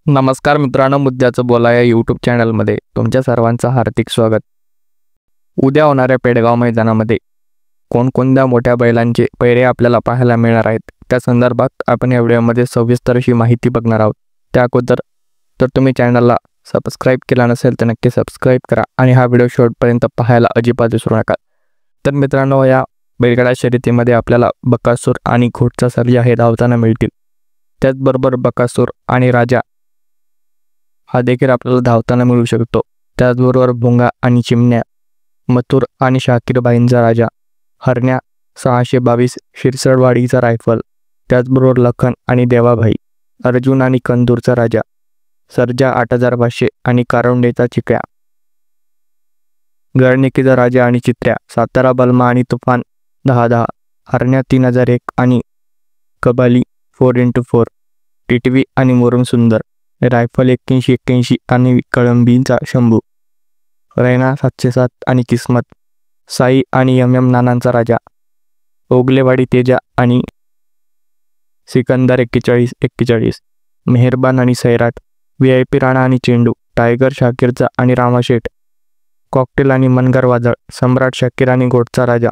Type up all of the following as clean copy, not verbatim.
नमस्कार मित्रांनो, मुद्द्याचं बोला या यूट्यूब चॅनलमध्ये तुमच्या सर्वांचं हार्दिक स्वागत. उद्या होणाऱ्या पेडगाव मैदानामध्ये कोणकोणत्या मोठ्या बैलांचे पैरे आपल्याला पाहायला मिळणार आहेत त्या संदर्भात आपण या व्हिडिओमध्ये सविस्तर अशी माहिती बघणार आहोत. त्या अगोदर तर तुम्ही चॅनलला सबस्क्राईब केला नसेल तर नक्की सबस्क्राईब करा आणि हा व्हिडिओ शेवटपर्यंत पाहायला अजिबात विसरू नका. तर मित्रांनो, या बैलगाडा शर्यतीमध्ये आपल्याला बकासूर आणि घोटचा सर्जा हे धावताना मिळतील. त्याचबरोबर बकासूर आणि राजा हा देखील आपल्याला धावताना मिळू शकतो. त्याचबरोबर भोंगा आणि चिमण्या, मथुर आणि शाकीरबाईंचा राजा, हरण्या 622 शिरसडवाडीचा रायफल, त्याचबरोबर लखन आणि देवाभाई, अर्जुन आणि कंदूरचा राजा, सर्जा 8500 आणि कारवंडेचा चिकळ्या, गळनिकीचा राजा आणि चित्र्या, सातारा बलमा आणि तुफान 1010, हरण्या 3001 आणि कबाली 4x4, टिटवी आणि मुरुम सुंदर, रायफल 8181 आणि कळंबींचा शंभू, रैना 707 आणि किस्मत, साई आणि MM नानांचा राजा, ओगलेवाडी तेजा आणि सिकंदर 4141, मेहरबान आणि सैराट, VIP राणा आणि चेंडू, टायगर शाकीरचा आणि रामाशेठ, कॉकटेल आणि मनगर वादळ, सम्राट शाकीर आणि घोटचा राजा,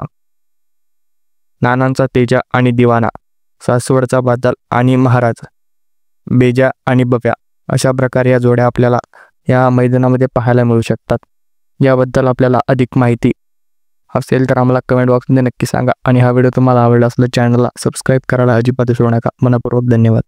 नानांचा तेजा आणि दिवाना, सासवडचा बादल आणि महाराज, बेजा आणि बब्या, अशा प्रकारे या जोड्या आपल्याला या मैदानामध्ये पाहायला मिळू शकतात. याबद्दल आपल्याला अधिक माहिती असेल तर आम्हाला कमेंट बॉक्समध्ये नक्की सांगा आणि हा व्हिडिओ तुम्हाला आवडला असल्यास चॅनलला सबस्क्राईब करायला अजिबात विसरू नका. मनपूर्वक धन्यवाद.